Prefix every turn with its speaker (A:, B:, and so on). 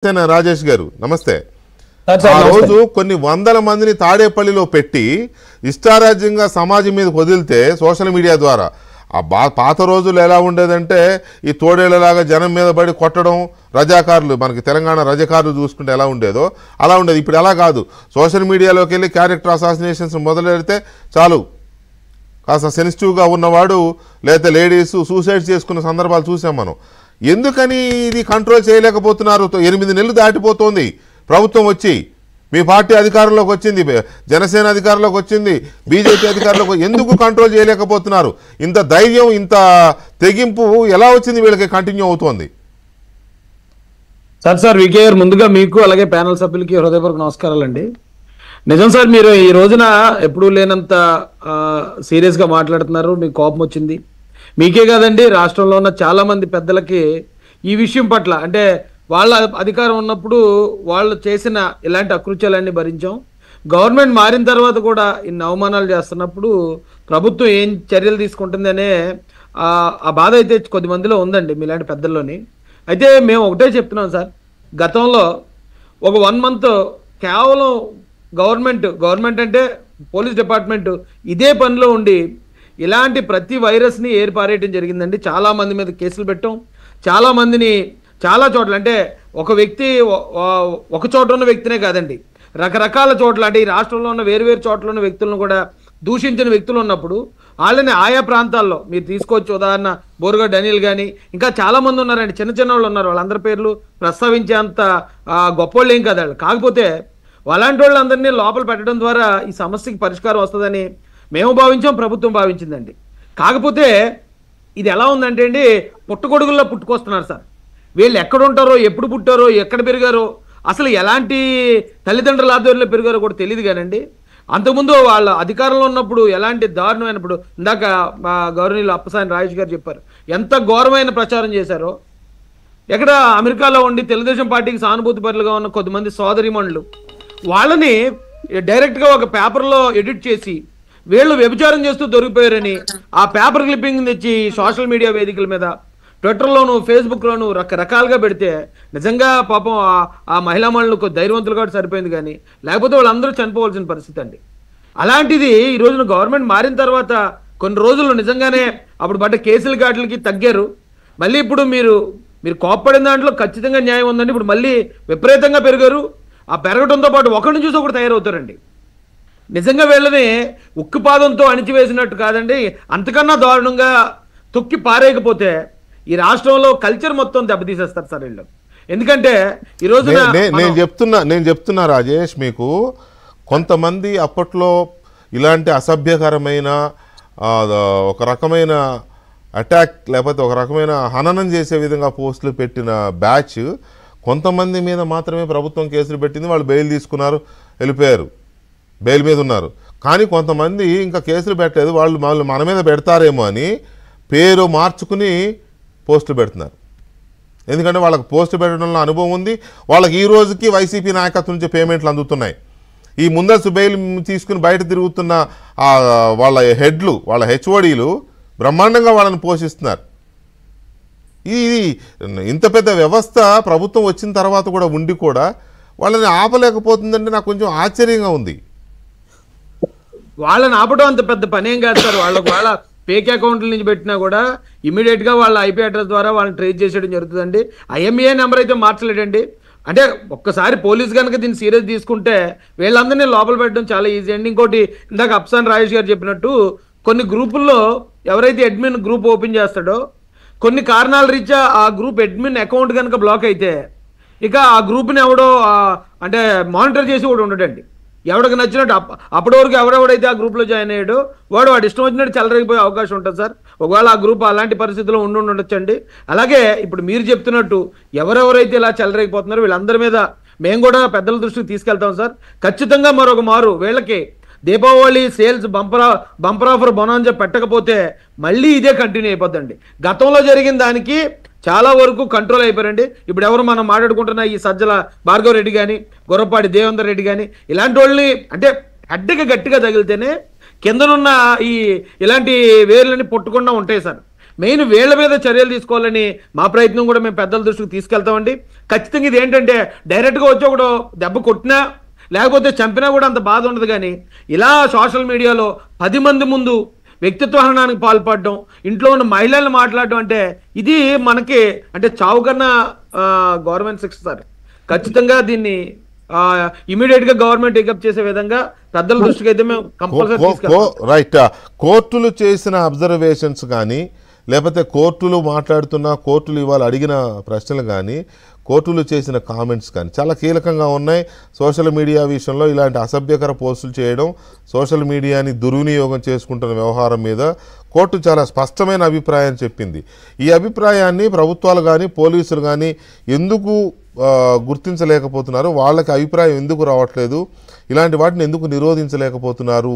A: రాజేష్ గారు నమస్తే. ఆ రోజు కొన్ని వందల మందిని తాడేపల్లిలో పెట్టి ఇష్టారాజ్యంగా సమాజం మీద వదిలితే సోషల్ మీడియా ద్వారా పాత రోజులు ఎలా ఉండేదంటే ఈ తోడేళ్లలాగా జనం మీద పడి కొట్టడం, రజాకారులు మనకి తెలంగాణ రజాకారులు చూసుకుంటే ఎలా ఉండేదో అలా ఉండేది. ఇప్పుడు ఎలా కాదు, సోషల్ మీడియాలోకి వెళ్ళి క్యారెక్టర్ అసాసినేషన్స్ మొదలెడితే చాలు కాస్త సెన్సిటివ్గా ఉన్నవాడు లేదా లేడీస్ సూసైడ్ చేసుకున్న సందర్భాలు చూసాం మనం. ఎందుకని ఇది కంట్రోల్ చేయలేకపోతున్నారు? 8 నెలలు దాటిపోతుంది ప్రభుత్వం వచ్చి, మీ పార్టీ అధికారంలోకి వచ్చింది, జనసేన అధికారంలోకి వచ్చింది, బీజేపీ అధికారంలోకి, ఎందుకు కంట్రోల్ చేయలేకపోతున్నారు? ఇంత ధైర్యం, ఇంత తెగింపు ఎలా వచ్చింది వీళ్ళకి కంటిన్యూ అవుతోంది?
B: సార్ వికే గారు, ముందుగా మీకు అలాగే ప్యానల్ సభ్యులకి హృదయపూర్వక నమస్కారాలండి. నిజం సార్, మీరు ఈ రోజున ఎప్పుడూ లేనంత సీరియస్గా మాట్లాడుతున్నారు. మీకు కోపం వచ్చింది. మీకే కాదండి, రాష్ట్రంలో ఉన్న చాలా మంది పెద్దలకి ఈ విషయం పట్ల, అంటే వాళ్ళ అధికారం ఉన్నప్పుడు వాళ్ళు చేసిన ఇలాంటి అకృత్యాలన్నీ భరించాం. గవర్నమెంట్ మారిన తర్వాత కూడా ఇన్ని అవమానాలు చేస్తున్నప్పుడు ప్రభుత్వం ఏం చర్యలు తీసుకుంటుందనే ఆ బాధ అయితే కొద్దిమందిలో ఉందండి, మీలాంటి పెద్దల్లోని. అయితే మేము ఒకటే చెప్తున్నాం సార్, గతంలో ఒక 1 మంత్ కేవలం గవర్నమెంట్ అంటే పోలీస్ డిపార్ట్మెంట్ ఇదే పనిలో ఉండి ఇలాంటి ప్రతి వైరస్ని ఏర్పారేయటం జరిగిందండి. చాలామంది మీద కేసులు పెట్టాం, చాలామందిని చాలా చోట్ల, అంటే ఒక వ్యక్తి ఒక చోట ఉన్న వ్యక్తినే కాదండి, రకరకాల చోట్ల, అంటే ఈ రాష్ట్రంలో ఉన్న వేరు చోట్ల ఉన్న వ్యక్తులను కూడా దూషించిన వ్యక్తులు ఉన్నప్పుడు వాళ్ళని ఆయా ప్రాంతాల్లో మీరు తీసుకోవచ్చు. ఉదాహరణ బోరుగా డనియల్ కానీ ఇంకా చాలామంది ఉన్నారండి, చిన్న వాళ్ళు ఉన్నారు. వాళ్ళందరి పేర్లు ప్రస్తావించేంత గొప్పోళ్ళు ఏం కదా. కాకపోతే అలాంటి వాళ్ళందరినీ లోపల పెట్టడం ద్వారా ఈ సమస్యకి పరిష్కారం వస్తుందని మేము భావించాం, ప్రభుత్వం భావించిందండి. కాకపోతే ఇది ఎలా ఉందంటే అండి, పుట్టగొడుగుల్లో పుట్టుకొస్తున్నారు సార్. వీళ్ళు ఎక్కడ ఉంటారో, ఎప్పుడు పుట్టారో, ఎక్కడ పెరిగారో, అసలు ఎలాంటి తల్లిదండ్రుల ఆధ్వర్యంలో పెరిగారో కూడా తెలియదు కానండి. అంతకుముందు వాళ్ళ అధికారంలో ఉన్నప్పుడు ఎలాంటి దారుణమైనప్పుడు, ఇందాక మా గవర్నీయులు అప్పసాని రాజేష్ గారు చెప్పారు, ఎంత ఘోరమైన ప్రచారం చేశారో. ఎక్కడ అమెరికాలో ఉండి తెలుగుదేశం పార్టీకి సానుభూతి పరులుగా ఉన్న కొద్దిమంది సోదరిమణులు వాళ్ళని డైరెక్ట్గా ఒక పేపర్లో ఎడిట్ చేసి వీళ్ళు వ్యభిచారం చేస్తూ దొరికిపోయారని ఆ పేపర్ క్లిప్పింగ్ తెచ్చి సోషల్ మీడియా వేదికల మీద, ట్విట్టర్లోను, ఫేస్బుక్లోను రకరకాలుగా పెడితే నిజంగా పాపం ఆ మహిళా మనులకు ధైర్యవంతులు కాబట్టి సరిపోయింది, కానీ లేకపోతే వాళ్ళందరూ చనిపోవాల్సిన పరిస్థితి అండి. అలాంటిది ఈ రోజున గవర్నమెంట్ మారిన తర్వాత కొన్ని రోజులు నిజంగానే అప్పుడు పడ్డ కేసుల ఘాట్లకి తగ్గారు. మళ్ళీ ఇప్పుడు మీరు కోప్పడిన దాంట్లో ఖచ్చితంగా న్యాయం ఉందండి. ఇప్పుడు మళ్ళీ విపరీతంగా పెరిగారు. ఆ పెరగడంతో పాటు ఒకరిని చూసి ఒకటి తయారవుతారండి. నిజంగా వీళ్ళని ఉక్కుపాదంతో అణిచివేసినట్టు కాదండి, అంతకన్నా దారుణంగా తొక్కి పారేయకపోతే ఈ రాష్ట్రంలో కల్చర్ మొత్తం దెబ్బతీసేస్తారు సార్ వీళ్ళు. ఎందుకంటే ఈరోజు
A: నేను చెప్తున్నా రాజేష్, మీకు కొంతమంది అప్పట్లో ఇలాంటి అసభ్యకరమైన ఒక రకమైన అటాక్ లేకపోతే ఒక రకమైన హననం చేసే విధంగా పోస్టులు పెట్టిన బ్యాచ్ కొంతమంది మీద మాత్రమే ప్రభుత్వం కేసులు పెట్టింది. వాళ్ళు బెయిల్ తీసుకున్నారు, వెళ్ళిపోయారు, బెయిల్ మీద ఉన్నారు. కానీ కొంతమంది ఇంకా కేసులు పెట్టలేదు, వాళ్ళు మన మీద పెడతారేమో అని పేరు మార్చుకుని పోస్టులు పెడుతున్నారు. ఎందుకంటే వాళ్ళకి పోస్టు పెట్టడంలో అనుభవం ఉంది, వాళ్ళకి ఈ రోజుకి వైసీపీ నాయకత్వం నుంచి పేమెంట్లు అందుతున్నాయి. ఈ ముందస్తు బెయిల్ తీసుకుని బయట తిరుగుతున్న వాళ్ళ హెడ్లు, వాళ్ళ హెచ్ఓడీలు బ్రహ్మాండంగా వాళ్ళని పోషిస్తున్నారు. ఇది ఇంత పెద్ద వ్యవస్థ ప్రభుత్వం వచ్చిన తర్వాత కూడా ఉండి కూడా వాళ్ళని ఆపలేకపోతుందంటే నాకు కొంచెం ఆశ్చర్యంగా ఉంది.
B: వాళ్ళని ఆపడం అంత పెద్ద పని ఏం కాదు సార్. వాళ్ళ ఫేక్ అకౌంట్ల నుంచి పెట్టినా కూడా ఇమీడియట్గా వాళ్ళ ఐపీ అడ్రస్ ద్వారా వాళ్ళని ట్రేస్ చేసేయడం జరుగుతుందండి. ఐఎంఈఐ నెంబర్ అయితే మార్చలేడండి. అంటే ఒక్కసారి పోలీస్ కనుక దీన్ని సీరియస్ తీసుకుంటే వీళ్ళందరినీ లోపల పెట్టడం చాలా ఈజీ అండి. ఇంకోటి, ఇందాక అప్సాన్ రాజేష్ గారు చెప్పినట్టు కొన్ని గ్రూపుల్లో ఎవరైతే అడ్మిన్ గ్రూప్ ఓపెన్ చేస్తాడో కొన్ని కారణాల రీత్యా ఆ గ్రూప్ అడ్మిన్ అకౌంట్ కనుక బ్లాక్ అయితే ఇక ఆ గ్రూప్ని ఎవడో అంటే మానిటర్ చేసి కూడా ఉండడండి. ఎవడికి నచ్చినట్టు అప్పటి వరకు ఎవడెవడైతే ఆ గ్రూప్లో జాయిన్ అయ్యాడో వాడు ఇష్టం వచ్చినట్టు చెలరేగిపోయే అవకాశం ఉంటుంది సార్. ఒకవేళ ఆ గ్రూప్ అలాంటి పరిస్థితుల్లో ఉండొచ్చండి. అలాగే ఇప్పుడు మీరు చెప్తున్నట్టు ఎవరెవరైతే ఇలా చెలరేగిపోతున్నారో వీళ్ళందరి మీద మేము కూడా పెద్దల దృష్టికి తీసుకెళ్తాం సార్. ఖచ్చితంగా మరొక మారు వీళ్ళకి Deepavali sales bumper offer bonanza పెట్టకపోతే మళ్ళీ ఇదే కంటిన్యూ అయిపోద్దండి. గతంలో జరిగిన దానికి చాలా వరకు కంట్రోల్ అయిపోయారండి. ఇప్పుడు ఎవరు మనం మాట్లాడుకుంటున్న ఈ సజ్జల భార్గవ రెడ్డి కానీ, గుర్రపాటి దేవేందర్ రెడ్డి కానీ ఇలాంటి వాళ్ళని అంటే హెడ్కి గట్టిగా తగిలితేనే కిందనున్న ఇలాంటి వేర్లని పుట్టకుండా ఉంటాయి సార్. మెయిన్ వీళ్ళ మీద చర్యలు తీసుకోవాలని మా ప్రయత్నం కూడా మేము పెద్దల దృష్టికి తీసుకెళ్తామండి. ఖచ్చితంగా ఇది ఏంటంటే డైరెక్ట్గా వచ్చి ఒకడు దెబ్బ కొట్టినా లేకపోతే చంపినా కూడా అంత బాధ ఉండదు, కానీ ఇలా సోషల్ మీడియాలో 10 మంది ముందు వ్యక్తిత్వ హననానికి పాల్పడడం, ఇంట్లో ఉన్న మహిళలను మాట్లాడడం అంటే ఇది మనకి అంటే చావు కన్నా గవర్నమెంట్ శిక్షిస్తారు. ఖచ్చితంగా దీన్ని ఇమీడియట్ గా గవర్నమెంట్ టేకప్ చేసే విధంగా పెద్దల దృష్టికి అయితే మేము కంపల్సరీ తీసుకెళ్తాం.
A: రైట్. కోర్టులు చేసిన అబ్జర్వేషన్స్ కానీ లేకపోతే కోర్టులు మాట్లాడుతున్న కోర్టులు ఇవాళ అడిగిన ప్రశ్నలు కానీ కోర్టులు చేసిన కామెంట్స్ కానీ చాలా కీలకంగా ఉన్నాయి. సోషల్ మీడియా విషయంలో ఇలాంటి అసభ్యకర పోస్టులు చేయడం, సోషల్ మీడియాని దుర్వినియోగం చేసుకుంటున్న వ్యవహారం మీద కోర్టు చాలా స్పష్టమైన అభిప్రాయం చెప్పింది. ఈ అభిప్రాయాన్ని ప్రభుత్వాలు కానీ పోలీసులు కానీ ఎందుకు గుర్తించలేకపోతున్నారు, వాళ్ళకి అభిప్రాయం ఎందుకు రావట్లేదు, ఇలాంటి వాటిని ఎందుకు నిరోధించలేకపోతున్నారు